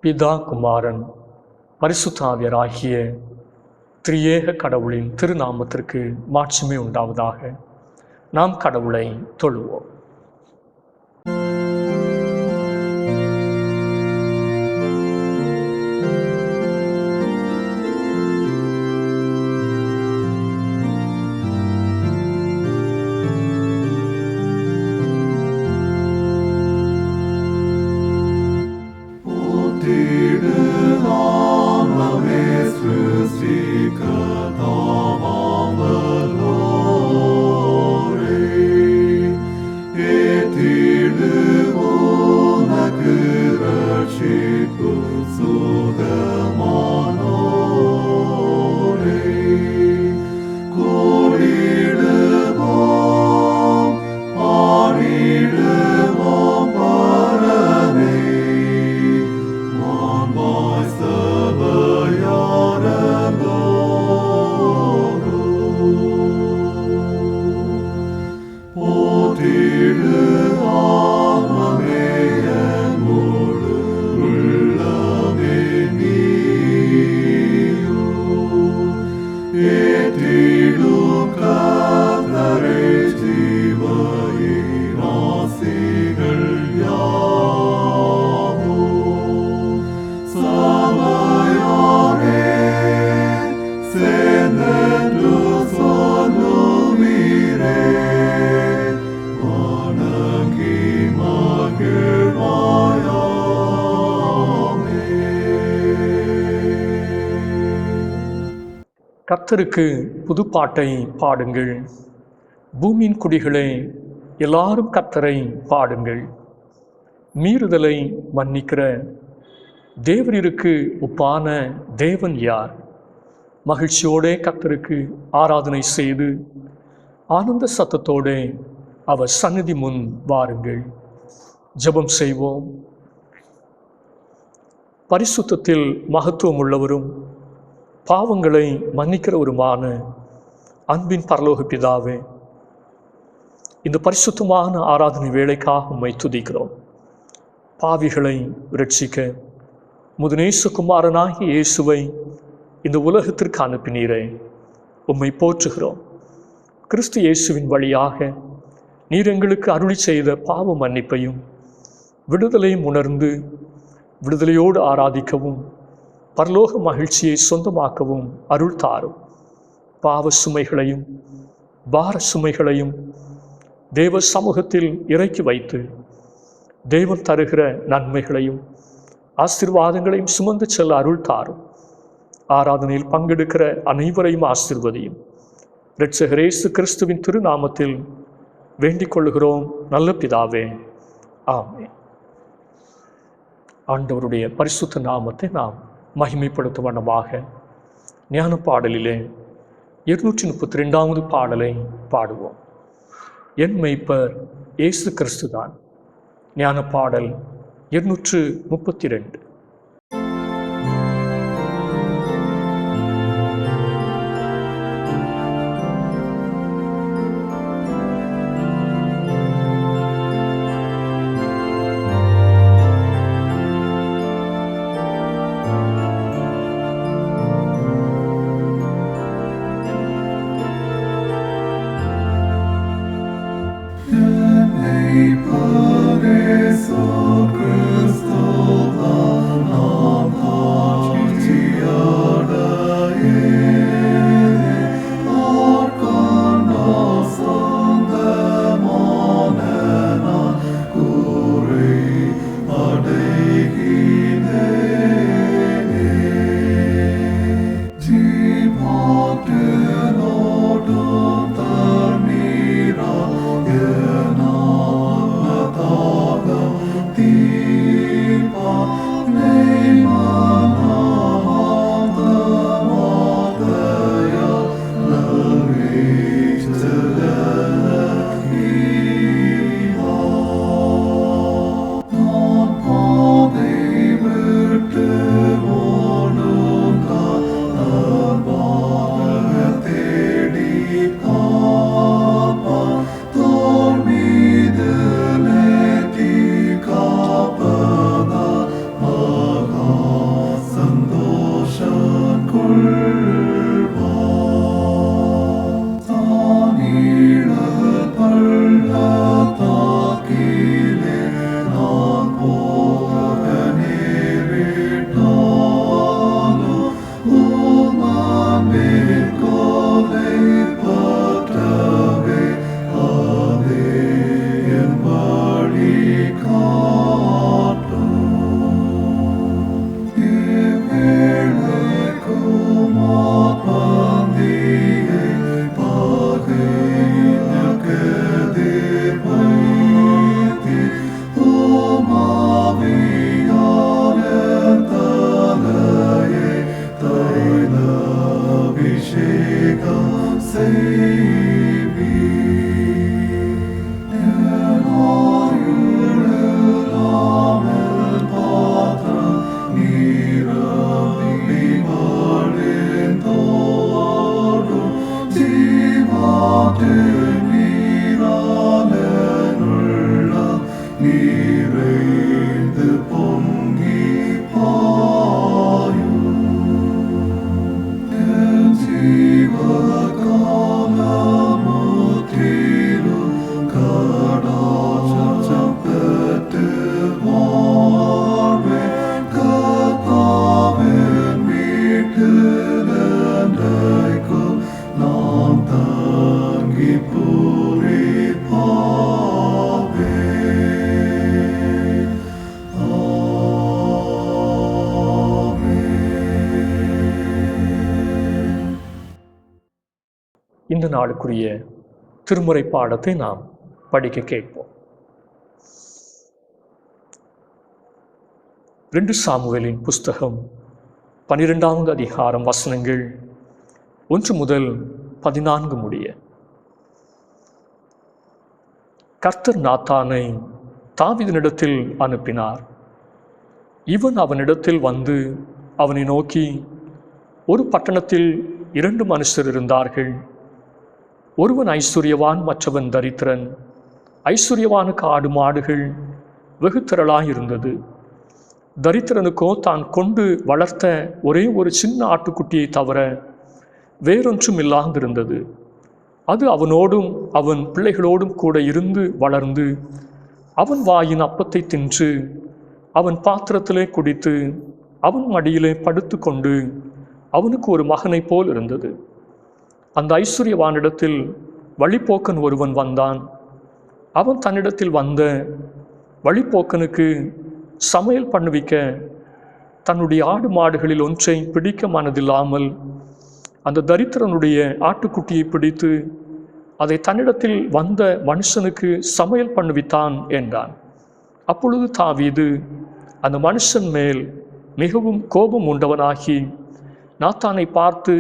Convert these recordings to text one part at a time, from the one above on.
பிதா, குமாரன், பரிசுத்த ஆவியாராகிய திரியேக கடவுளின் திருநாமத்திற்கு மாட்சிமை உண்டாவதாக. நாம் கடவுளை தொழுவோம். கர்த்தருக்கு புதுப்பாட்டை பாடுங்கள். பூமியின் குடிகளே, எல்லாரும் கர்த்தரை பாடுங்கள். மீறுதலை மன்னிக்கிற தேவனிற்கு ஒப்பான தேவன் யார்? மகிழ்ச்சியோட கர்த்தருக்கு ஆராதனை செய்து ஆனந்த சத்தத்தோடு அவர் சந்நிதி முன் வாருங்கள். ஜெபம் செய்வோம். பரிசுத்தத்தில் மகத்துவம் உள்ளவரும் பாவங்களை மன்னிக்கிறவருமான அன்பின் பரலோக பிதாவே, இந்த பரிசுத்தமான ஆராதனை வேளைக்காக உம்மை துதிக்கிறோம். பாவிகளை இரட்சிக்க உமது நேசகுமாரனாகிய இயேசுவை இந்த உலகத்திற்கு அனுப்பினீரே, உம்மை போற்றுகிறோம். கிறிஸ்து இயேசுவின் வழியாக நீர் எங்களுக்கு அருளி செய்த பாவ மன்னிப்பையும் விடுதலையும் உணர்ந்து விடுதலையோடு ஆராதிக்கவும் பரலோக மகிழ்ச்சியை சொந்தமாக்கவும் அருள் தாரும். பாவ சுமைகளையும் பார சுமைகளையும் தேவ சமூகத்தில் இறக்கி வைத்து தேவன் தருகிற நன்மைகளையும் ஆசீர்வாதங்களையும் சுமந்து செல்ல அருள் தாரும். ஆராதனையில் பங்கெடுக்கிற அனைவரையும் ஆசீர்வதியும். இரட்சகர் இயேசு கிறிஸ்துவின் திருநாமத்தில் வேண்டிக் கொள்ளுகிறோம் நல்ல பிதாவே, ஆமென். ஆண்டவருடைய பரிசுத்த நாமத்தை நாம் மகிமைப்படுத்தும் வண்ணமாக ஞான பாடலிலே 232வது பாடலை பாடுவோம். என் மெய்ப்பர் இயேசு கிறிஸ்துதான். ஞான பாடல் 232. Por eso Cristo அபிஷேகம் செய்வி நீரைந்து பொங்கி பாயும் ஜீவகாலமுத்திரு கடாட்சம் பெற்று வாழ்வே கர்த்தாவின் வீட்டிலென்றைக்கும் நாம் தங்கி பூரிப்பாவே. இந்த நாளுக்குரிய திருமுறை பாடத்தை நாம் படிக்க கேட்போம். 2 சாமுவேலின் புஸ்தகம் 12வது அதிகாரம் வசனங்கள் 1 முதல் 14 முடிய. கர்த்தர் நாத்தானை தாவீதினிடத்தில் அனுப்பினார். இவன் அவனிடத்தில் வந்து அவனை நோக்கி, ஒரு பட்டணத்தில் 2 மனுஷர் இருந்தார்கள். ஒருவன் ஐஸ்வர்யவான், மற்றவன் தரித்திரன். ஐஸ்வர்யவானுக்கு ஆடு மாடுகள் வெகு திரளாயிருந்தது. தரித்திரனுக்கோ தான் கொண்டு வளர்த்த ஒரே ஒரு சின்ன ஆட்டுக்குட்டியை தவிர வேறொன்றும் இல்லாதிருந்தது. அது அவனோடும் அவன் பிள்ளைகளோடும் கூட இருந்து வளர்ந்து அவன் வாயின் அப்பத்தை தின்று அவன் பாத்திரத்திலே குடித்து அவன் மடியிலே படுத்து கொண்டு அவனுக்கு ஒரு மகனைப் போல் இருந்தது. அந்த ஐஸ்வர்யவானிடத்தில் வழிப்போக்கன் ஒருவன் வந்தான். அவன் தன்னிடத்தில் வந்த வழிப்போக்கனுக்கு சமையல் பண்ணுவிக்க தன்னுடைய ஆடு மாடுகளில் ஒன்றை பிடிக்க மனதில்லாமல் அந்த தரித்திரனுடைய ஆட்டுக்குட்டியை பிடித்து அதை தன்னிடத்தில் வந்த மனுஷனுக்கு சமையல் பண்ணுவித்தான் என்றான். அப்பொழுது தாவீது அந்த மனுஷன் மேல் மிகவும் கோபம் உண்டவனாகி நாத்தானை பார்த்து,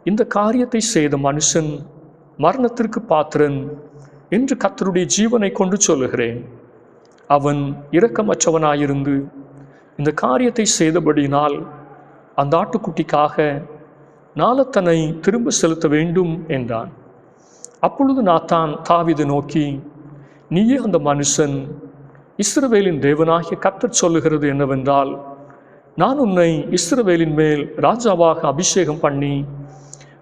இந்த காரியத்தை செய்த மனுஷன் மரணத்திற்கு பாத்திரன் என்று கர்த்தருடைய ஜீவனை கொண்டு சொல்லுகிறேன். அவன் இரக்கமற்றவனாயிருந்து இந்த காரியத்தை செய்தபடியினால் அந்த ஆட்டுக்குட்டிக்காக நாளத்தனை திரும்ப செலுத்த வேண்டும் என்றான். அப்பொழுது நாத்தான் தாவீதை நோக்கி, நீயே அந்த மனுஷன். இஸ்ரவேலின் தேவனாகிய கர்த்தர் சொல்லுகிறது என்னவென்றால், நான் உன்னை இஸ்ரவேலின் மேல் ராஜாவாக அபிஷேகம் பண்ணி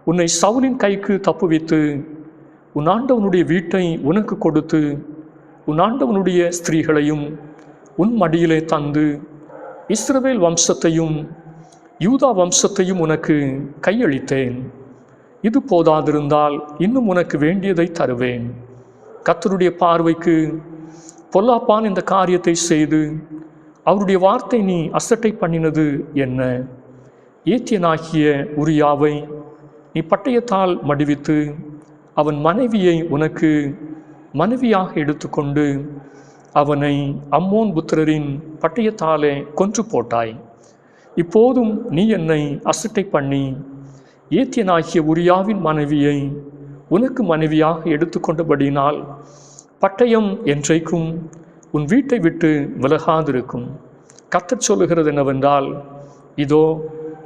உன்னை சவுலின் கைக்கு தப்புவித்து உன் ஆண்டவனுடைய வீட்டை உனக்கு கொடுத்து உன் ஆண்டவனுடைய ஸ்திரீகளையும் உன் மடியிலே தந்து இஸ்ரவேல் வம்சத்தையும் யூதா வம்சத்தையும் உனக்கு கையளித்தேன். இது போதாதிருந்தால் இன்னும் உனக்கு வேண்டியதை தருவேன். கர்த்தருடைய பார்வைக்கு பொல்லாப்பான் இந்த காரியத்தை செய்து அவருடைய வார்த்தை நீ அசட்டை பண்ணினது என்ன? ஏத்தியனாகிய உரியாவை நீ பட்டயத்தால் மடிவித்து அவன் மனைவியை உனக்கு மனைவியாக எடுத்துக்கொண்டு அவனை அம்மோன் புத்திரரின் பட்டயத்தாலே கொன்று போட்டாய். இப்போதும் நீ என்னை அசட்டை பண்ணி ஏத்தியனாகிய உரியாவின் மனைவியை உனக்கு மனைவியாக எடுத்துக்கொண்டபடினால் பட்டயம் என்றைக்கும் உன் வீட்டை விட்டு விலகாதிருக்கும். கர்த்தர் சொல்லுகிறது என்னவென்றால், இதோ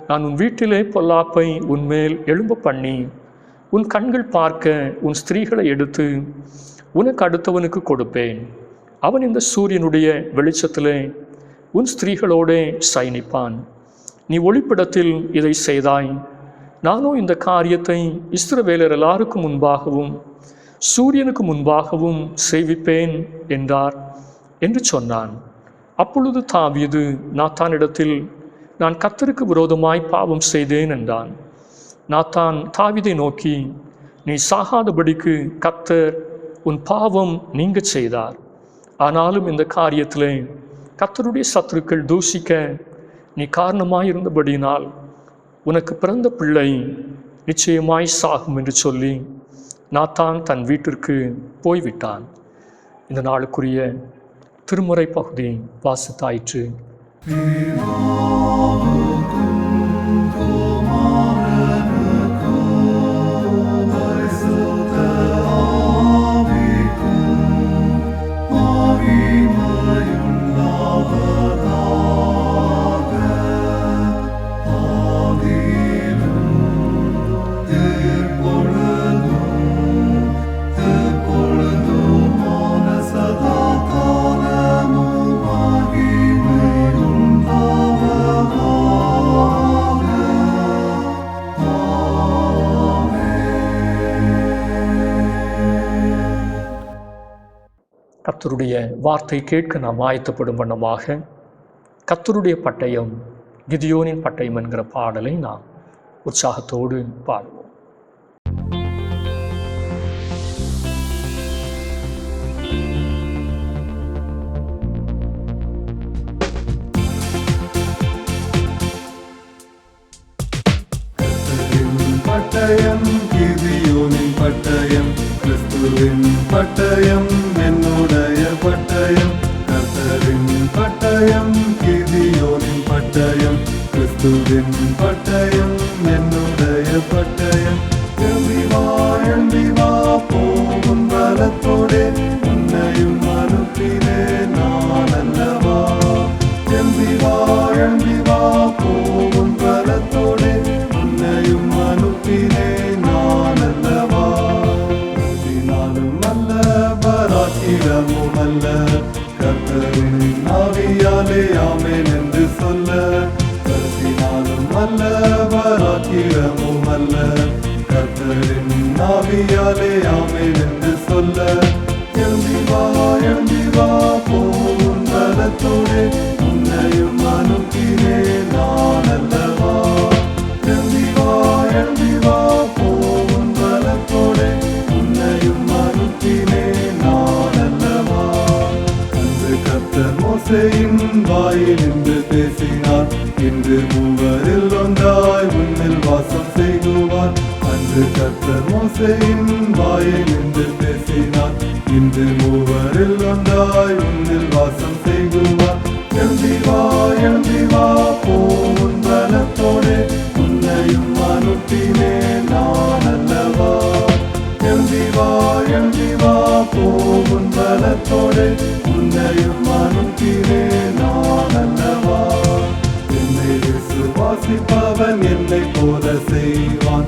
நான் உன் வீட்டிலே பொல்லாப்பை உன்மேல் எழும்ப பண்ணி உன் கண்கள் பார்க்க உன் ஸ்திரீகளை எடுத்து உனக்கு அடுத்தவனுக்கு கொடுப்பேன். அவன் இந்த சூரியனுடைய வெளிச்சத்திலே உன் ஸ்திரீகளோடே சயனிப்பான். நீ ஒளிப்பிடத்தில் இதை செய்தாய். நானோ இந்த காரியத்தை இஸ்ரவேலர் எல்லாருக்கும் முன்பாகவும் சூரியனுக்கு முன்பாகவும் செய்விப்பேன் என்றார் என்று சொன்னான். அப்பொழுது தாவீது நாத்தானிடத்தில், நான் கர்த்தருக்கு விரோதமாய் பாவம் செய்தேன் என்றான். நாத்தான் தாவீதை நோக்கி, நீ சாகாதபடிக்கு கர்த்தர் உன் பாவம் நீங்க செய்தார். ஆனாலும் இந்த காரியத்திலே கர்த்தருடைய சத்துருக்கள் தூஷிக்க நீ காரணமாயிருந்தபடியினால் உனக்கு பிறந்த பிள்ளை நிச்சயமாய் சாகும் என்று சொல்லி நாத்தான் தன் வீட்டிற்கு போய்விட்டான். இந்த நாளுக்குரிய திருமுறை பகுதி வாசித்தாயிற்று. கர்த்தருடைய வார்த்தை கேட்க நாம் ஆயத்தப்படும் வண்ணமாக கர்த்தருடைய பட்டயம் கிதியோனின் பட்டயம் என்கிற பாடலை நாம் உற்சாகத்தோடு பாடுவோம். பட்டயம் கிதியோனின் பட்டயம் கிறிஸ்துவின் பட்டயம் என்னுடைய பட்டயம். கர்த்தரின் பட்டயம் கிதியோனின் பட்டயம் கிறிஸ்துவின் பட்டயம் என்னுடைய பட்டயம். எழும்பி வா போகும் பலத்தோடே உன்னையும் அனுப்பினே நான் அல்லவா. எழும்பி வா போகும் பலத்தோடே உன்னையும் அனுப்பினே நான் அல்லவா. நாளும் அல்ல பராக்கிரமும் அல்ல கர்த்தரின் ஆவியாலே ஆமென் என்று சொல்ல. கர்த்தினாலும் அல்ல பராக்கிரமும் அல்ல கர்த்தரின் ஆவியாலே ஆமென் என்று சொல்ல. எழும்பி வா போகும் பலத்தோடே உன்னையும் அனுப்பினே நான் அல்லவா. எழும்பி வா போகும் பலத்தோடே உன்னையும் அனுப்பினே நான் அல்லவா. அன்று கர்த்தர் மோசேயின் வாயில் நின்று பேசினார், இன்று மூவரில் ஒன்றாய் உன்னில் வாசம் செய்குவார். அன்று கர்த்தர் மோசேயின் வாயில் நின்று பேசினார், இன்று மூவரில் ஒன்றாய் உன்னில் வாசம் செய்குவார். எழும்பி வா போகும் பலத்தோடே உன்னையும் அனுப்பினே நான் அல்லவா. எழும்பி வா போகும் பலத்தோடே உன்னையும் அனுப்பினே நான் அல்லவா. என்னை விசுவாசிப்பவன் என்னை போல செய்வான்,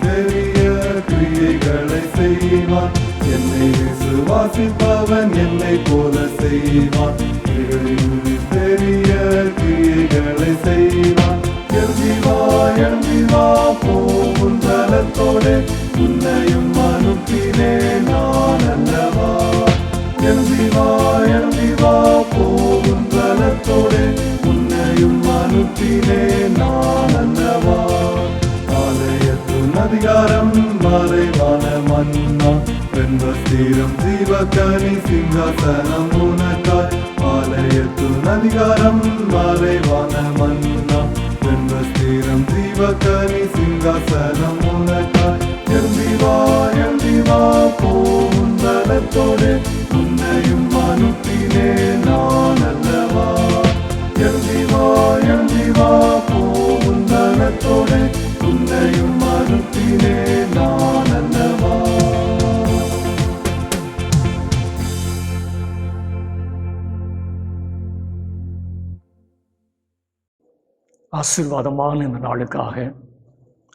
பெரிய கிரியைகளை செய்வான். என்னை விசுவாசிப்பவன் என்னை போல செய்வான், பெரிய கிரியைகளை செய்வான். எழும்பி வா போகும் பலத்தோடே உன்னையும் அனுப்பினே நான் அல்லவா. எழும்பி வா போகும் பலத்தோடே உன்னையும் அனுப்பினே நான் அல்லவா. ஆலயத்தின் அதிகாரம் மறைவான மன்னா, பெண் வஸ்திரம் ஜீவகனி சிங்காசனம் உனக்காய். ஆலயத்தின் அதிகாரம் மறைவான மன்னா, பெண் வஸ்திரம் ஜீவகனி சிங்காசனம் உனக்காய். எழும்பி வா போகும் பலத்தோடே உன்னையும் அனுப்பினே நான் அல்லவா. எழும்பி வா போகும் பலத்தோடே உன்னையும் அனுப்பினே நான் அல்லவா. ஆசீர்வாதமான இந்த நாளுக்காக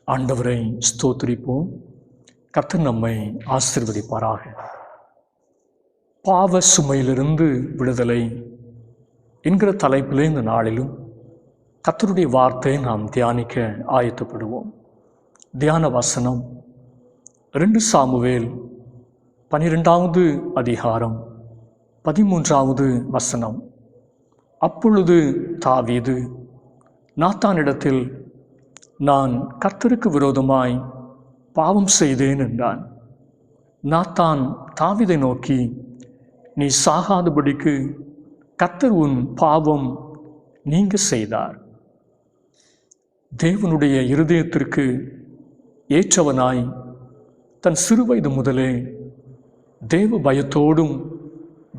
ஆண்டவரை ஸ்தோத்திரிப்போம். கர்த்தர் நம்மை ஆசீர்வதிப்பாராக. பாவ சுமையிலிருந்து விடுதலை என்கிற தலைப்பிலே இந்த நாளிலும் கர்த்தருடைய வார்த்தையை நாம் தியானிக்க ஆயத்தப்படுவோம். தியான வசனம் 2 சாமுவேல் 12வது அதிகாரம் 13வது வசனம். அப்பொழுது தாவீது நாத்தானிடத்தில், நான் கர்த்தருக்கு விரோதமாய் பாவம் செய்தேன் என்றான். நாத்தான் தாவீதை நோக்கி, நீ சாகாதபடிக்கு கர்த்தர் உன் பாவம் நீங்க செய்தார். தேவனுடைய இருதயத்திற்கு ஏற்றவனாய் தன் சிறுவயது முதலே தேவ பயத்தோடும்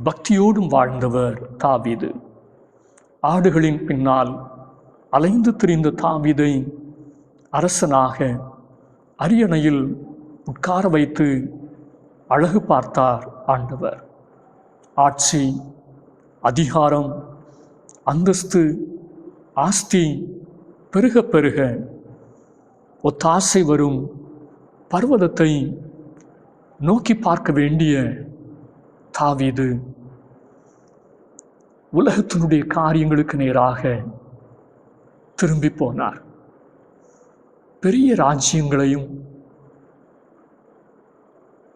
பக்தியோடும் வாழ்ந்தவர் தாவீது. ஆடுகளின் பின்னால் அலைந்து திரிந்த தாவீதை அரசனாக அரியணையில் உட்கார வைத்து அழகு பார்த்தார் ஆண்டவர். ஆட்சி, அதிகாரம், அந்தஸ்து, ஆஸ்தி பெருக பெருக ஒத்தாசை வரும் பர்வதத்தை நோக்கி பார்க்க வேண்டிய தாவீது உலகத்தினுடைய காரியங்களுக்கு நேராக திரும்பி போனார். பெரிய ராஜ்யங்களையும்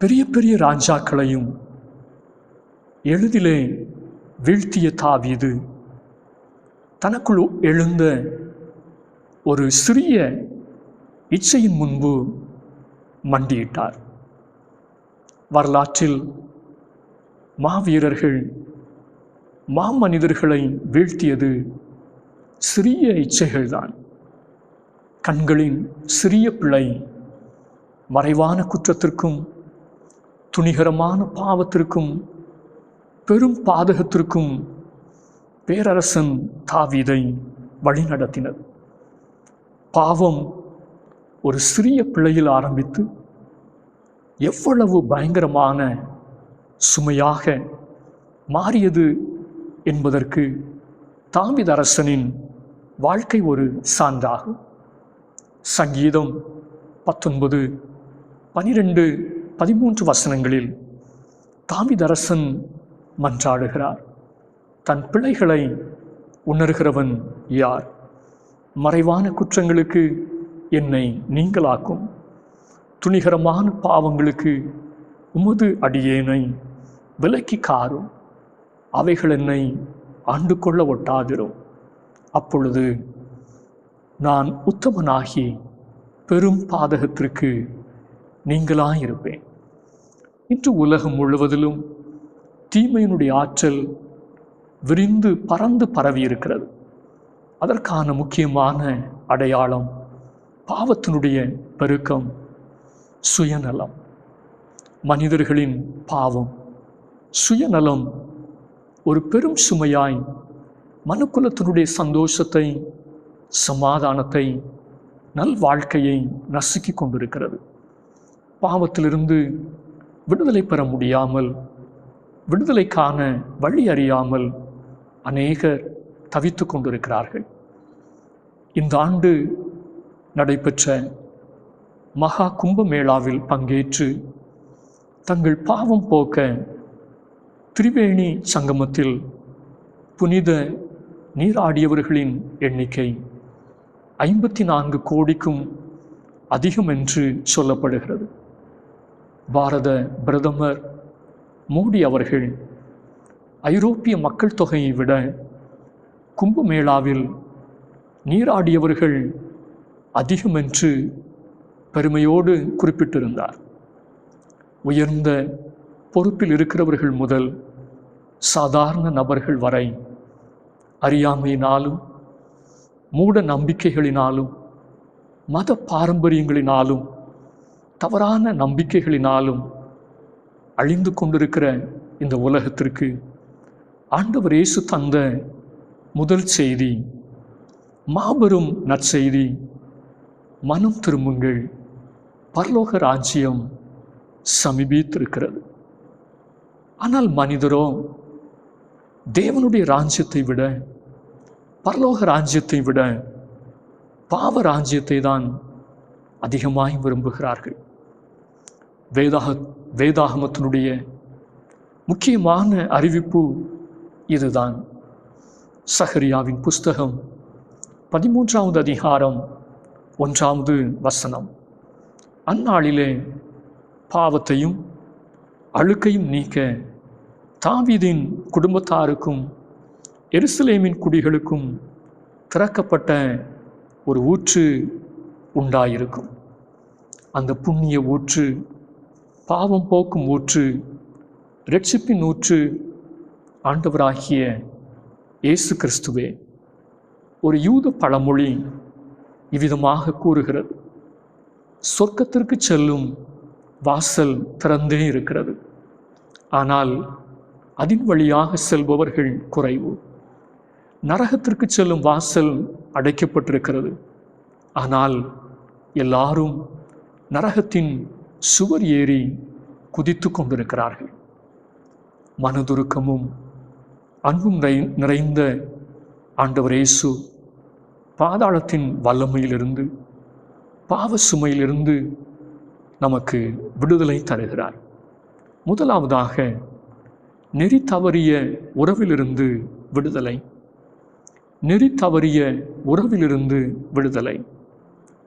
பெரிய பெரிய ராஜாக்களையும் எளிதிலே வீழ்த்திய தாவீது தனக்குள் எழுந்த ஒரு சிறிய இச்சையின் முன்பு மண்டியிட்டார். வரலாற்றில் மாவீரர்கள் மாமனிதர்களை வீழ்த்தியது சிறிய இச்சைகள்தான். கண்களின் சிறிய பிழை மறைவான குற்றத்திற்கும் துணிகரமான பாவத்திற்கும் பெரும் பாதகத்திற்கும் பேரரசன் தாவீதை வழிநடத்தினர். பாவம் ஒரு சிறிய பிழையில் ஆரம்பித்து எவ்வளவு பயங்கரமான சுமையாக மாறியது என்பதற்கு தாவீது அரசனின் வாழ்க்கை ஒரு சான்றாகும். சங்கீதம் 19, 12, 13 வசனங்களில் தாவீது அரசன் மன்றாடுகிறார். தன் பிழைகளை உணர்கிறவன் யார்? மறைவான குற்றங்களுக்கு என்னை நீங்களாக்கும், துணிகரமான பாவங்களுக்கு உமது அடியேனை விலக்கி காரும், அவைகள் என்னை ஆண்டு கொள்ள ஒட்டாதிரும். அப்பொழுது நான் உத்தமனாகி பெரும் பாதகத்திற்கு நீங்களாயிருப்பேன். இன்று உலகம் முழுவதிலும் தீமையினுடைய ஆற்றல் விரிந்து பறந்து பரவி இருக்கிறது. அதற்கான முக்கியமான அடையாளம் பாவத்தினுடைய பெருக்கம், சுயநலம். மனிதர்களின் பாவம், சுயநலம் ஒரு பெரும் சுமையாய் மனுக்குலத்தினுடைய சந்தோஷத்தை, சமாதானத்தை, நல்வாழ்க்கையை நசுக்கி கொண்டிருக்கிறது. பாவத்திலிருந்து விடுதலை பெற முடியாமல், விடுதலைக்கான வழி அறியாமல் அநேகர் தவித்து கொண்டிருக்கிறார்கள். இந்த ஆண்டு நடைபெற்ற மகா கும்பமேளாவில் பங்கேற்று தங்கள் பாவம் போக்க திரிவேணி சங்கமத்தில் புனித நீராடியவர்களின் எண்ணிக்கை 54 கோடிக்கும் அதிகம் என்று சொல்லப்படுகிறது. பாரத பிரதமர் மோடி அவர்கள் ஐரோப்பிய மக்கள் தொகையை விட கும்பமேளாவில் நீராடியவர்கள் அதிகம் என்று பெருமையோடு குறிப்பிட்டிருந்தார். உயர்ந்த பொறுப்பில் இருக்கிறவர்கள் முதல் சாதாரண நபர்கள் வரை அறியாமையினாலும், மூட நம்பிக்கைகளினாலும், மத பாரம்பரியங்களினாலும், தவறான நம்பிக்கைகளினாலும் அழிந்து கொண்டிருக்கிற இந்த உலகத்திற்கு ஆண்டவர் இயேசு தந்த முதல் செய்தி, மாபெரும் நற்செய்தி, மனம் திரும்புங்கள், பரலோக ராஜ்யம் சமீபித்திருக்கிறது. ஆனால் மனிதரோ தேவனுடைய ராஜ்யத்தை விட, பரலோக ராஜ்யத்தை விட பாவ ராஜ்யத்தை தான் அதிகமாய் விரும்புகிறார்கள். வேதாகமத்தினுடைய முக்கியமான அறிவிப்பு இதுதான். சகரியாவின் புஸ்தகம் 13வது அதிகாரம் 1வது வசனம். அந்நாளிலே பாவத்தையும் அழுக்கையும் நீக்க தாவீதின் குடும்பத்தாருக்கும் எருசலேமின் குடிகளுக்கும் திறக்கப்பட்ட ஒரு ஊற்று உண்டாயிருக்கும். அந்த புண்ணிய ஊற்று, பாவம் போக்கும் ஊற்று, இரட்சிப்பின் ஊற்று ஆண்டவராகிய இயேசு கிறிஸ்துவே. ஒரு யூத பழமொழி இவ்விதமாக கூறுகிறது: சொர்க்கத்திற்கு செல்லும் வாசல் திறந்தே இருக்கிறது, ஆனால் அதன் வழியாக செல்பவர்கள் குறைவு. நரகத்திற்கு செல்லும் வாசல் அடைக்கப்பட்டிருக்கிறது, ஆனால் எல்லாரும் நரகத்தின் சுவர் ஏறி குதித்து கொண்டிருக்கிறார்கள். மனதுருக்கமும் அன்பும் நிறைந்த ஆண்டவர் இயேசு பாதாளத்தின் வல்லமையிலிருந்து, பாவ சுமையிலிருந்து நமக்கு விடுதலை தருகிறார். முதலாவதாக நெறி தவறிய உறவிலிருந்து விடுதலை. நெறி தவறிய உறவிலிருந்து விடுதலை.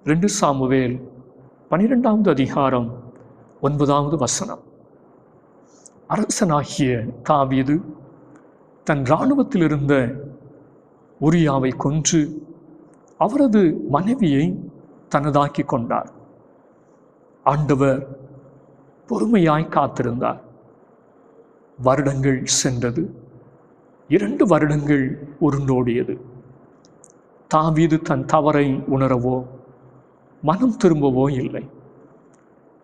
2 சாமுவேல் 12வது அதிகாரம் 9வது வசனம். அரசனாகிய தாவீது தன் இராணுவத்தில் இருந்த உரியாவை கொன்று அவரது மனைவியை தனதாக்கி கொண்டார். ஆண்டவர் பொறுமையாய் காத்திருந்தார். வருடங்கள் சென்றது. 2 வருடங்கள் உருண்டோடியது. தாவீது தன் தவறை உணரவோ மனம் திரும்பவோ இல்லை.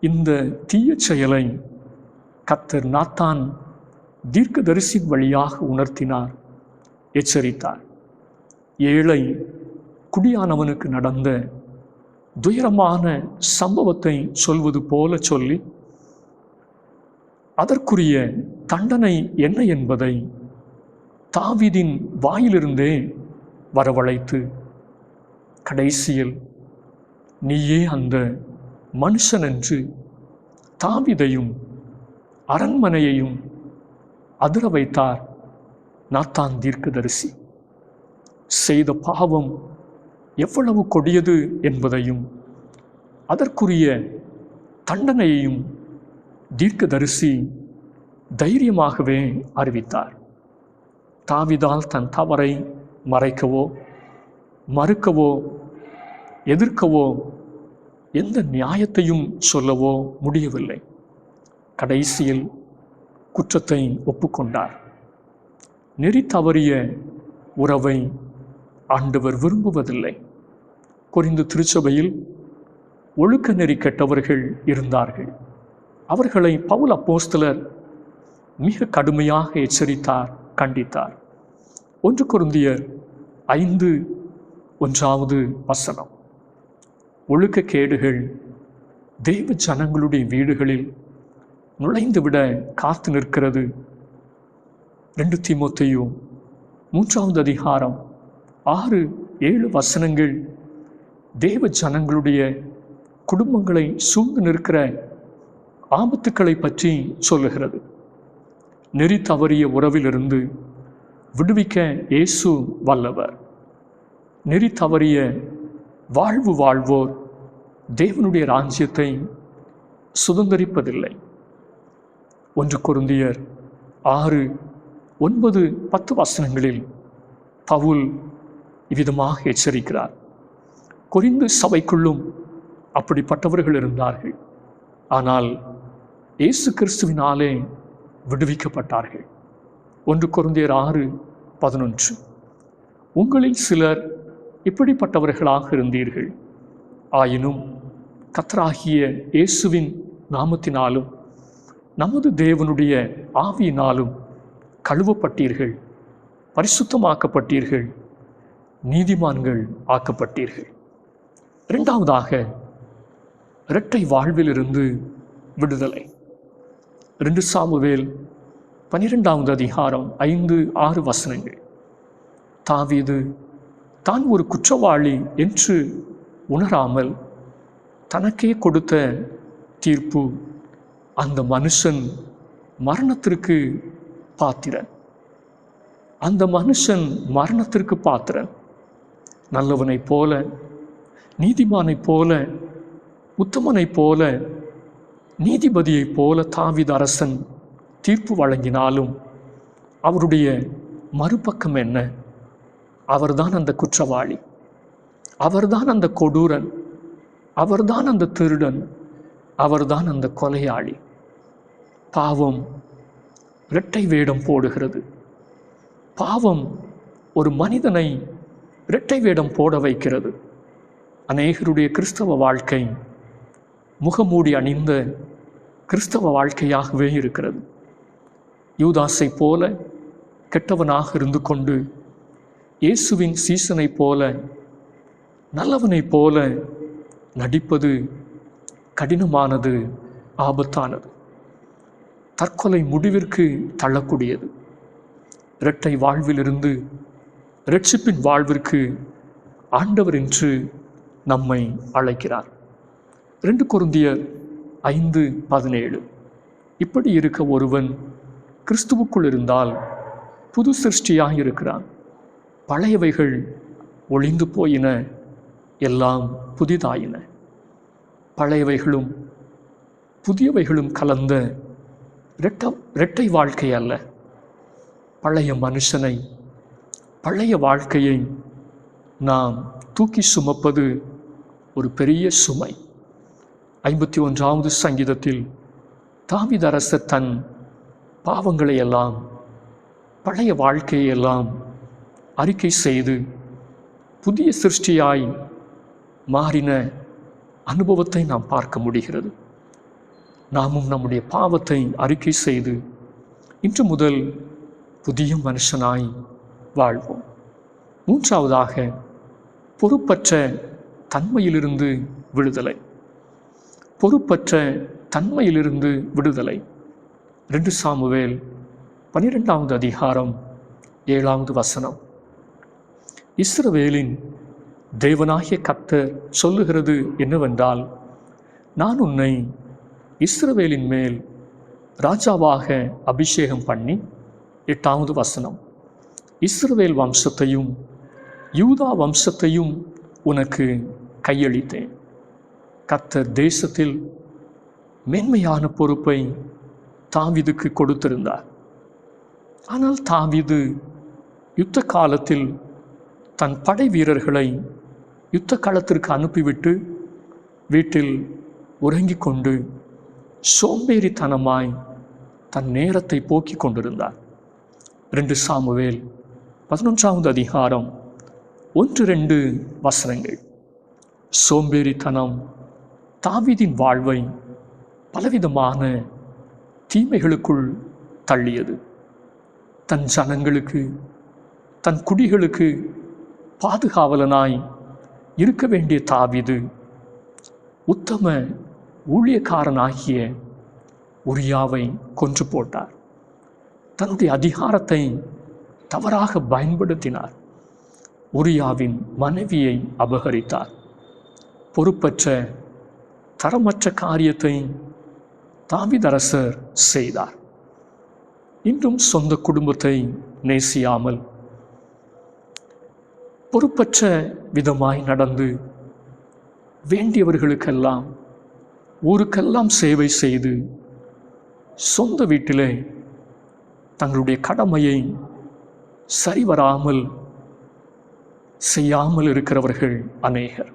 இந்த தீய செயலை கர்த்தர் நாத்தான் தீர்க்கதரிசி வழியாக உணர்த்தினார், எச்சரித்தார். ஏழை குடியானவனுக்கு நடந்த துயரமான சம்பவத்தை சொல்வது போல சொல்லி அதற்குரிய தண்டனை என்ன என்பதை தாவீதின் வாயிலிருந்தே வரவழைத்து கடைசியில் நீயே அந்த மனுஷன் என்று தாவீதையும் அரண்மனையையும் அதிர வைத்தார் நாத்தான் தீர்க்கதரிசி. செய்த பாவம் எவ்வளவு கொடியது என்பதையும் அதற்குரிய தண்டனையையும் தீர்க்கதரிசி தைரியமாகவே அறிவித்தார். தாவீதால் தன் தவறை மறைக்கவோ மறுக்கவோ எதிர்க்கவோ எந்த நியாயத்தையும் சொல்லவோ முடியவில்லை. கடைசியில் குற்றத்தை ஒப்புக்கொண்டார். நெறி தவறிய உறவை ஆண்டவர் விரும்புவதில்லை. கொரிந்து திருச்சபையில் ஒழுக்க நெறி கெட்டவர்கள் இருந்தார்கள். அவர்களை பவுல் அப்போஸ்தலர் மிக கடுமையாக எச்சரித்தார், கண்டித்தார். 1 கொரிந்தியர் 5:1 ஒழுக்கக்கேடுகள் தெய்வ ஜனங்களுடைய வீடுகளில் நுழைந்துவிட காத்து நிற்கிறது. 2 தீமோத்தேயு 3:6-7 தேவ ஜனங்களுடைய குடும்பங்களை சூழ்ந்து நிற்கிற ஆபத்துக்களை பற்றி சொல்லுகிறது. நெறி தவறிய உறவிலிருந்து விடுவிக்க இயேசு வல்லவர். நெறி தவறிய வாழ்வு வாழ்வோர் தேவனுடைய ராஜ்யத்தை சுதந்தரிப்பதில்லை. 1 கொரிந்தியர் 6:9-10 பவுல் இவ்விதமாக எச்சரிக்கிறார். கொரிந்து சபைக்குள்ளும் அப்படிப்பட்டவர்கள் இருந்தார்கள். ஆனால் இயேசு கிறிஸ்துவினாலே விடுவிக்கப்பட்டார்கள். 1 கொரிந்தியர் 6:11 உங்களில் சிலர் இப்படிப்பட்டவர்களாக இருந்தீர்கள். ஆயினும் கர்த்தராகிய இயேசுவின் நாமத்தினாலும் நமது தேவனுடைய ஆவியினாலும் கழுவப்பட்டீர்கள், பரிசுத்தமாக்கப்பட்டீர்கள், நீதிமான்கள் ஆக்கப்பட்டீர்கள். 2வதாக இரட்டை வாழ்விலிருந்து விடுதலை. 2 சாமுவேல் 12:5-6 தாவீது தான் ஒரு குற்றவாளி என்று உணராமல் தனக்கே கொடுத்த தீர்ப்பு அந்த மனுஷன் மரணத்திற்கு பாத்திரன். அந்த மனுஷன் மரணத்திற்கு பாத்திரன். நல்லவனைப் போல, நீதிமானைப் போல, உத்தமனைப் போல, நீதிபதியைப் போல தாவீது அரசன் தீர்ப்பு வழங்கினாலும் அவருடைய மறுபக்கம் என்ன? அவர்தான் அந்த குற்றவாளி, அவர்தான் அந்த கொடூரன், அவர்தான் அந்த திருடன், அவர்தான் அந்த கொலையாளி. பாவம் இரட்டை வேடம் போடுகிறது. பாவம் ஒரு மனிதனை இரட்டை வேடம் போட வைக்கிறது. அநேகருடைய கிறிஸ்தவ வாழ்க்கை முகமூடி அணிந்த கிறிஸ்தவ வாழ்க்கையாகவே இருக்கிறது. யூதாசை போல கெட்டவனாக இருந்து கொண்டு இயேசுவின் சீசனைப் போல, நல்லவனைப் போல நடிப்பது கடினமானது, ஆபத்தானது, தற்கொலை முடிவிற்கு தள்ளக்கூடியது. இரட்டை வாழ்விலிருந்து இரட்சிப்பின் வாழ்விற்கு ஆண்டவர் என்று நம்மை அழைக்கிறார். 2 கொரிந்தியர் 5:17 இப்படி இருக்க ஒருவன் கிறிஸ்துவுக்குள் இருந்தால் புது சிருஷ்டியாக இருக்கிறான். பழையவைகள் ஒளிந்து போயின, எல்லாம் புதிதாயின. பழையவைகளும் புதியவைகளும் கலந்த இரட்டை வாழ்க்கை அல்ல. பழைய மனுஷனை, பழைய வாழ்க்கையை நாம் தூக்கி சுமப்பது ஒரு பெரிய சுமை. 51வது சங்கீதத்தில் தாவீது அரசர் தன் பாவங்களை எல்லாம், பழைய வாழ்க்கையை எல்லாம் அறிக்கை செய்து புதிய சிருஷ்டியாய் மாறின அனுபவத்தை நாம் பார்க்க முடிகிறது. நாமும் நம்முடைய பாவத்தை அறிக்கை செய்து இன்று முதல் புதிய மனுஷனாய் வாழ்வோம். மூன்றாவதாக, பொறுப்பற்ற தன்மையிலிருந்து விடுதலை. பொறுப்பற்ற தன்மையிலிருந்து விடுதலை. 2 சாமுவேல் 12வது அதிகாரம் 7வது வசனம். இஸ்ரவேலின் தேவனாகிய கர்த்தர் சொல்லுகிறது என்னவென்றால், நான் உன்னை இஸ்ரவேலின் மேல் ராஜாவாக அபிஷேகம் பண்ணி, 8வது வசனம், இஸ்ரவேல் வம்சத்தையும் யூதா வம்சத்தையும் உனக்கு கையளித்தேன். கர்த்தர் தேசத்தில் மேன்மையான பொறுப்பை தாவீதுக்கு கொடுத்திருந்தார். ஆனால் தாவீது யுத்த காலத்தில் தன் படை வீரர்களை யுத்த காலத்திற்கு அனுப்பிவிட்டு வீட்டில் உறங்கிக் கொண்டு சோம்பேறித்தனமாய் தன் நேரத்தை போக்கிக் கொண்டிருந்தார். 2 சாமுவேல் 11வது அதிகாரம் 1-2 வசனங்கள். சோம்பேறித்தனம் தாவீதின் வாழ்வை பலவிதமான தீமைகளுக்குள் தள்ளியது. தன் ஜனங்களுக்கு, தன் குடிகளுக்கு பாதுகாவலனாய் இருக்க வேண்டிய தாவீது உத்தம ஊழியக்காரனாகிய உரியாவை கொன்று போட்டார். தன்னுடைய அதிகாரத்தை தவறாக பயன்படுத்தினார். உரியாவின் மனைவியை அபகரித்தார். பொறுப்பற்ற தரமற்ற காரியத்தை தாவீது அரசர் செய்தார். இன்றும் சொந்த குடும்பத்தை நேசியாமல் பொறுப்பற்ற விதமாய் நடந்து வேண்டியவர்களுக்கெல்லாம், ஊருக்கெல்லாம் சேவை செய்து சொந்த வீட்டிலே தங்களுடைய கடமையை சரிவராமல் செய்யாமல் இருக்கிறவர்கள் அநேகர்.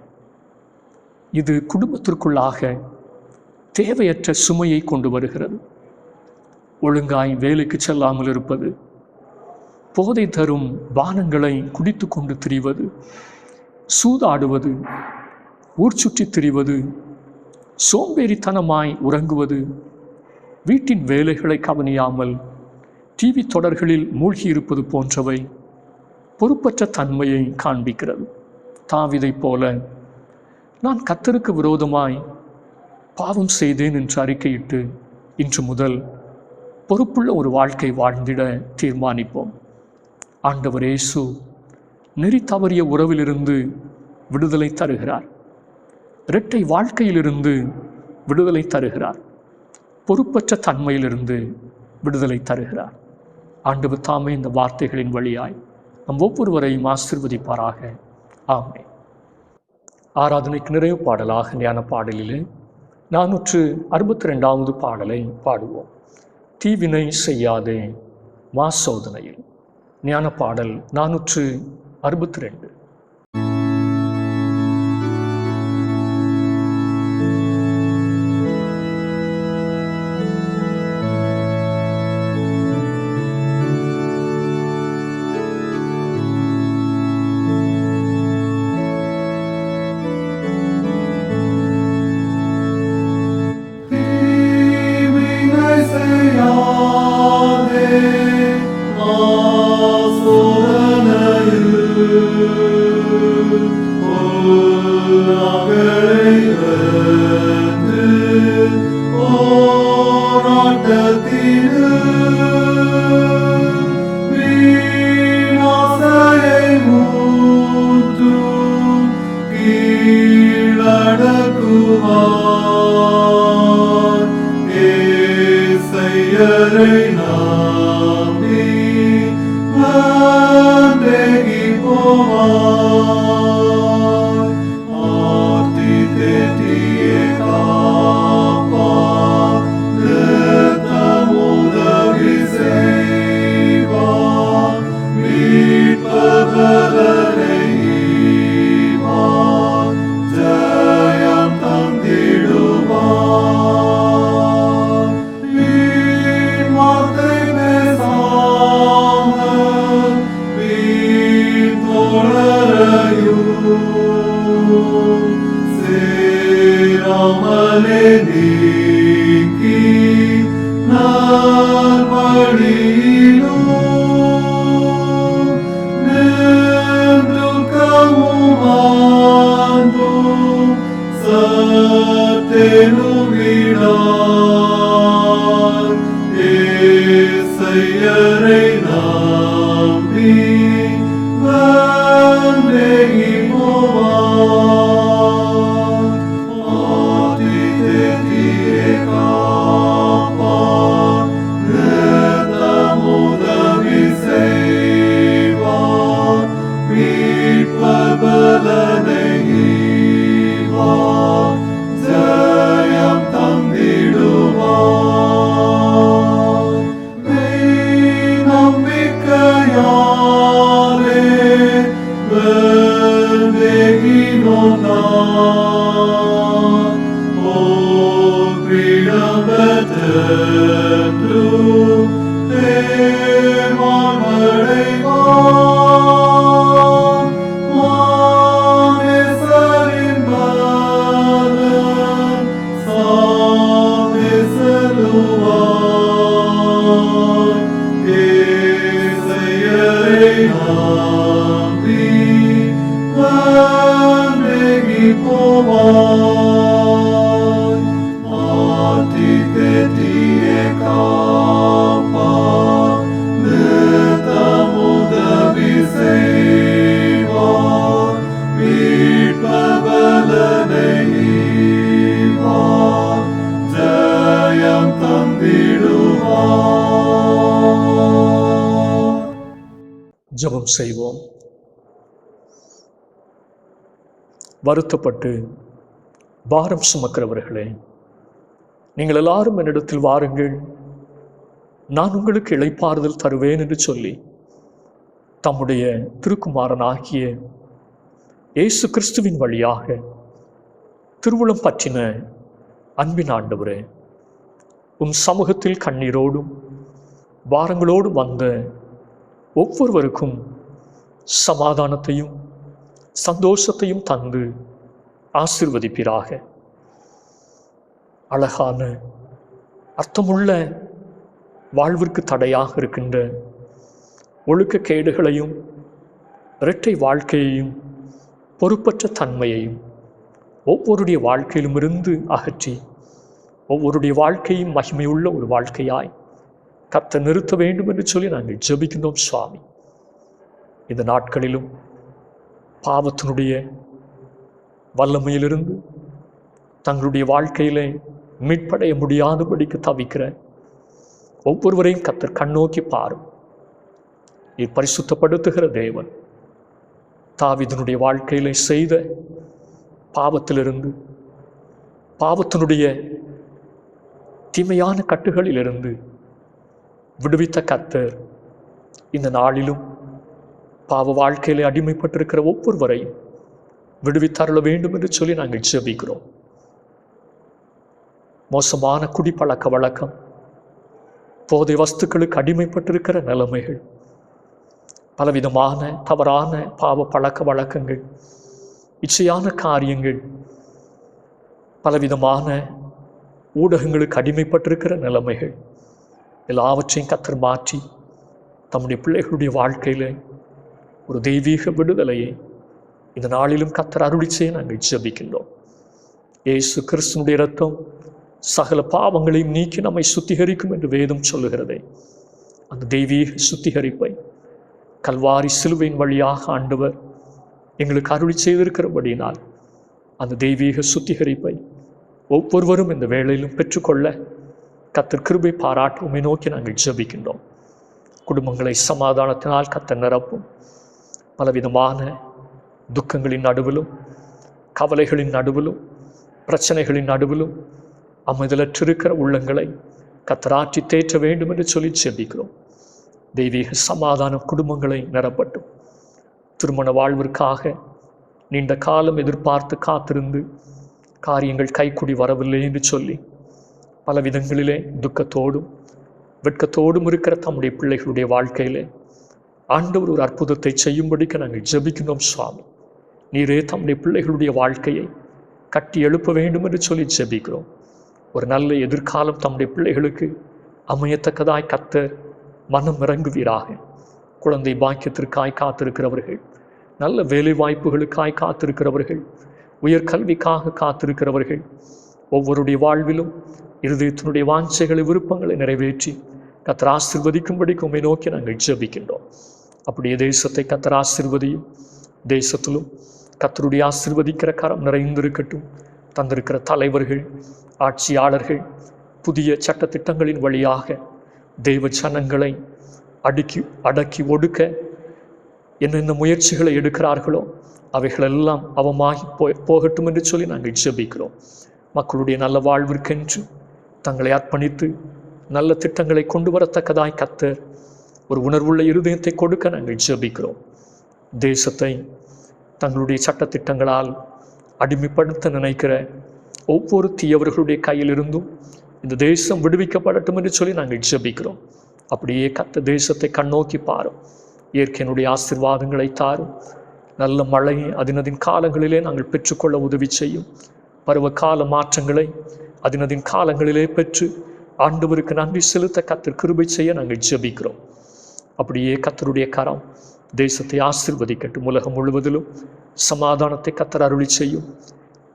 இது குடும்பத்திற்குள்ளாக தேவையற்ற சுமையை கொண்டு வருகிறது. ஒழுங்காய் வேலைக்கு செல்லாமல் இருப்பது, போதை தரும் பானங்களை குடித்து கொண்டு திரிவது, சூதாடுவது, ஊர் சுற்றி திரிவது, சோம்பேறித்தனமாய் உறங்குவது, வீட்டின் வேலைகளை கவனியாமல் டிவி தொடர்களில் மூழ்கி இருப்பது போன்றவை பொறுப்பற்ற தன்மையை காண்பிக்கிறது. தாவீதைப் போல நான் கர்த்தருக்கு விரோதமாய் பாவம் செய்தேன் என்று அறிக்கையிட்டு இன்று முதல் பொறுப்புள்ள ஒரு வாழ்க்கை வாழ்ந்திட தீர்மானிப்போம். ஆண்டவர் இயேசு நெறி தவறிய உறவிலிருந்து விடுதலை தருகிறார். இரட்டை வாழ்க்கையிலிருந்து விடுதலை தருகிறார். பொறுப்பற்ற தன்மையிலிருந்து விடுதலை தருகிறார். ஆண்டவர் தாமே இந்த வார்த்தைகளின் வழியாய் நம் ஒவ்வொருவரையும் ஆசீர்வதிப்பாராக. ஆமென். ஆராதனைக்கு நிறைவு பாடலாக ஞான பாடலிலே 462வது பாடலை பாடுவோம். தீவினை செய்யாதே மாசோதனையில். ஞான பாடல் 462. Amen. அறியாமலே நீக்கி நான் வழியிலும் நின்றுக்கமுமாந்தும் சத்தேனும் விடார் ஏசையரை நம்பி வந்தேகி போவார் ஆதிதேதியே காப்பார் நித்தமுதவி செய்வார் மீட்பபலனை ஈவார் ஜெயம் தந்திடுவார் மெய் நம்பிக்கையாலே வெல்வேகினோம் நான் போற்றிடம் பெற்றென்று தேவாழ்வடைவார் மானேசரின் பலன் சாமி செல்லுவார் ஏசையரை நம்பி வந்தேகி போவார் ஆதிதேதியே காப்பார் நித்தமுதவி செய்வார் மீட்பபலனை ஈவார் ஜெயம் தந்திடுவார். ஜெபம் செய்வோம். வருத்தப்பட்டு பாரம் சுமக்கிறவர்களே, நீங்கள் எல்லாரும் என்னிடத்தில் வாருங்கள், நான் உங்களுக்கு இளைப்பாறுதல் தருவேன் என்று சொல்லி தம்முடைய திருக்குமாரனாகிய இயேசு கிறிஸ்துவின் வழியாக திருவுளம் பற்றின அன்பின் ஆண்டவரே, உம் சமூகத்தில் கண்ணீரோடும் பாரங்களோடும் வந்த ஒவ்வொருவருக்கும் சமாதானத்தையும் சந்தோஷத்தையும் தந்து ஆசீர்வதிப்பீராக. அழகான அர்த்தமுள்ள வாழ்விற்கு தடையாக இருக்கின்ற ஒழுக்கக்கேடுகளையும் இரட்டை வாழ்க்கையையும் பொறுப்பற்ற தன்மையையும் ஒவ்வொருடைய வாழ்க்கையிலும் இருந்து அகற்றி ஒவ்வொருடைய வாழ்க்கையும் மகிமையுள்ள ஒரு வாழ்க்கையாய் கர்த்தர் நிறுத்த வேண்டும் என்று சொல்லி நாங்கள் ஜெபிக்கின்றோம் சுவாமி. இந்த நாட்களிலும் பாவத்தினுடைய வல்லமையிலிருந்து தங்களுடைய வாழ்க்கையிலே மீட்படைய முடியாதபடிக்கு தவிக்கிற ஒவ்வொருவரையும் கர்த்தர் கண்ணோக்கி பாரும். பரிசுத்தப்படுத்துகிற தேவன் தாவீதினுடைய வாழ்க்கையிலே செய்த பாவத்திலிருந்து, பாவத்தினுடைய தீமையான கட்டுகளிலிருந்து விடுவித்த கர்த்தர் இந்த நாளிலும் பாவ வாழ்க்கையிலே அடிமைப்பட்டிருக்கிற ஒவ்வொருவரையும் விடுவித்தருள வேண்டும் என்று சொல்லி நாங்கள் ஜெபிக்கிறோம். மோசமான குடிப்பழக்க வழக்கம், போதை வஸ்துக்களுக்கு அடிமைப்பட்டிருக்கிற நிலைமைகள், பலவிதமான தவறான பாவ பழக்க வழக்கங்கள், இச்சையான காரியங்கள், பலவிதமான ஊடகங்களுக்கு அடிமைப்பட்டிருக்கிற நிலைமைகள் எல்லாவற்றையும் கர்த்தர் மாற்றி தம்முடைய பிள்ளைகளுடைய வாழ்க்கையில் ஒரு தெய்வீக விடுதலையை இந்த நாளிலும் கர்த்தர் அருளி செய்ய நாங்கள் ஜெபிக்கின்றோம். இயேசு கிறிஸ்துவினுடைய இரத்தம் சகல பாவங்களையும் நீக்கி நம்மை சுத்திகரிக்கும் என்று வேதம் சொல்லுகிறதே, அந்த தெய்வீக சுத்திகரிப்பை கல்வாரி சிலுவையின் வழியாக ஆண்டவர் எங்களுக்கு அருளி செய்திருக்கிறபடியினால் அந்த தெய்வீக சுத்திகரிப்பை ஒவ்வொருவரும் இந்த வேளையிலும் பெற்றுக்கொள்ள கர்த்தர் கிருபை பாராட்டுமை நோக்கி நாங்கள் ஜெபிக்கின்றோம். குடும்பங்களை சமாதானத்தினால் கர்த்தர் நிரப்பும். பலவிதமான துக்கங்களின் நடுவிலும், கவலைகளின் நடுவிலும், பிரச்சனைகளின் நடுவிலும் அமைதலற்றிருக்கிற உள்ளங்களை கர்த்தராற்றி தேற்ற வேண்டும் என்று சொல்லி ஜெபிக்கிறோம். தெய்வீக சமாதானம் குடும்பங்களை நிரப்பட்டும். திருமண வாழ்விற்காக நீண்ட காலம் எதிர்பார்த்து காத்திருந்து காரியங்கள் கைக்குடி வரவில்லை என்று சொல்லி பல விதங்களிலே துக்கத்தோடும் வெட்கத்தோடும் இருக்கிற தம்முடைய பிள்ளைகளுடைய வாழ்க்கையிலே ஆண்டவர் ஒரு அற்புதத்தை செய்யும்படிக்கு நாங்கள் ஜெபிக்கிறோம் சுவாமி. நீரே தம்முடைய பிள்ளைகளுடைய வாழ்க்கையை கட்டி எழுப்ப வேண்டும் என்று சொல்லி ஜெபிக்கிறோம். ஒரு நல்ல எதிர்காலம் தம்முடைய பிள்ளைகளுக்கு அமையத்தக்கதாய் கர்த்தர் மனம் இறங்குவீராக. குழந்தை பாக்கியத்திற்காய் காத்திருக்கிறவர்கள், நல்ல வேலை வாய்ப்புகளுக்காய் காத்திருக்கிறவர்கள், உயர்கல்விக்காக காத்திருக்கிறவர்கள், ஒவ்வொருடைய வாழ்விலும் இருதயத்தினுடைய வாஞ்சைகளை விருப்பங்களை நிறைவேற்றி கர்த்தர் ஆசீர்வதிக்கும்படிக்கு உம்மை நோக்கி நாங்கள் ஜெபிக்கின்றோம். அப்படியே தேசத்தை கர்த்தர் ஆசீர்வதியும். தேசத்திலும் கர்த்தருடைய ஆசீர்வதிக்கிற கரம் நிறைந்திருக்கட்டும். தந்திருக்கிற தலைவர்கள், ஆட்சியாளர்கள் புதிய சட்டத்திட்டங்களின் வழியாக தெய்வ ஜனங்களை அடக்கி ஒடுக்க என்னென்ன முயற்சிகளை எடுக்கிறார்களோ அவைகளெல்லாம் அவமாகி போகட்டும் என்று சொல்லி நாங்கள் ஜெபிக்கிறோம். மக்களுடைய நல்ல வாழ்விற்கென்று தங்களை அர்ப்பணித்து நல்ல திட்டங்களை கொண்டு வரத்தக்கதாய் கர்த்தர் ஒரு உணர்வுள்ள இருதயத்தை கொடுக்க நாங்கள் ஜெபிக்கிறோம். தேசத்தை தங்களுடைய சட்டத்திட்டங்களால் அடிமைப்படுத்த நினைக்கிற ஒவ்வொரு தீயவர்களுடைய கையிலிருந்தும் இந்த தேசம் விடுவிக்கப்படட்டும் என்று சொல்லி நாங்கள் ஜெபிக்கிறோம். அப்படியே கர்த்தர் தேசத்தை கண்ணோக்கி பாரும். இயற்கையினுடைய ஆசீர்வாதங்களை தாரும். நல்ல மழையை அதினதின் காலங்களிலே நாங்கள் பெற்றுக்கொள்ள உதவி செய்யும். பருவகால மாற்றங்களை அதினதின் காலங்களிலே பெற்று ஆண்டவருக்கு நன்றி செலுத்த கர்த்தர் கிருபை செய்ய நாங்கள் ஜெபிக்கிறோம். அப்படியே கர்த்தருடைய கரம் தேசத்தை ஆசீர்வதிக்கட்டும். உலகம் முழுவதிலும் சமாதானத்தை கர்த்தர் அருளி செய்யும்.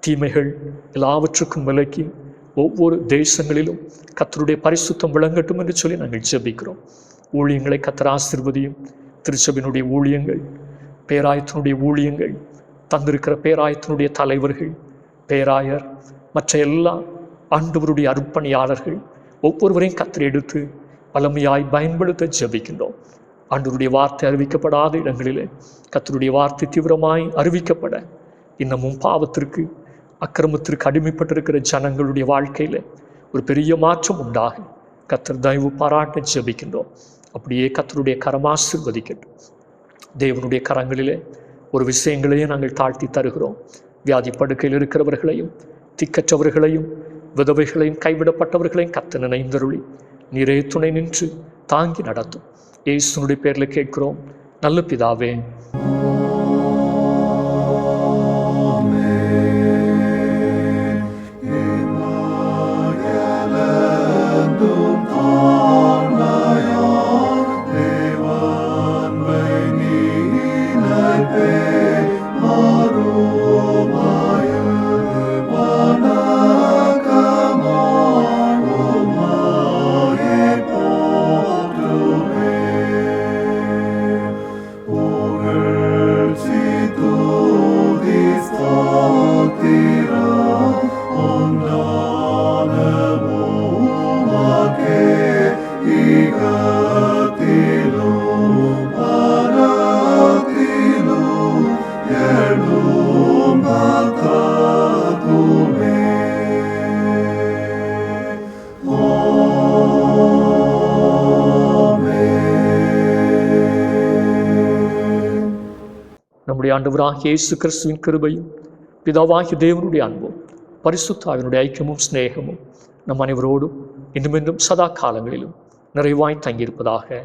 தீமைகள் எல்லாவற்றுக்கும் விலக்கி ஒவ்வொரு தேசங்களிலும் கர்த்தருடைய பரிசுத்தம் விளங்கட்டும் என்று சொல்லி நாங்கள் ஜெபிக்கிறோம். ஊழியங்களை கர்த்தர் ஆசீர்வதியும். திருச்சபையினுடைய ஊழியங்கள், பேராயத்தினுடைய ஊழியங்கள், தந்திருக்கிற பேராயத்தினுடைய தலைவர்கள், பேராயர், மற்ற எல்லா ஆண்டவருடைய அர்ப்பணியாளர்கள் ஒவ்வொருவரையும் கர்த்தர் எடுத்து வல்லமையாய் பயன்படுத்த ஜெபிக்கின்றோம். ஆண்டவருடைய வார்த்தை அறிவிக்கப்படாத இடங்களிலே கர்த்தருடைய வார்த்தை தீவிரமாய் அறிவிக்கப்பட இன்னமும் பாவத்திற்கு அக்கிரமத்திற்கு அடிமைப்பட்டிருக்கிற ஜனங்களுடைய வாழ்க்கையில் ஒரு பெரிய மாற்றம் உண்டாக கர்த்தர் தயவு பாராட்ட ஜெபிக்கின்றோம். அப்படியே கர்த்தருடைய கரம் ஆசீர்வதிக்கட்டும். தேவனுடைய கரங்களிலே ஒரு விஷயங்களையே நாங்கள் தாழ்த்தி தருகிறோம். வியாதி படுக்கையில் இருக்கிறவர்களையும், திக்கற்றவர்களையும், விதவைகளையும், கைவிடப்பட்டவர்களையும் கர்த்தர் நினைந்தருளி நீரே துணை நின்று தாங்கி நடத்தும். இயேசுனுடைய பேரில் கேட்கிறோம் நல்ல பிதாவே. நம்முடைய ஆண்டவராகிய இயேசு கிறிஸ்துவின் கிருபையும் பிதாவாகிய தேவனுடைய அன்பும் பரிசுத்த ஆவியினுடைய ஐக்கியமும் சிநேகமும் நம் அனைவரோடும் இன்னும் சதா காலங்களிலும் நிறைவாய் தங்கியிருப்பதாக.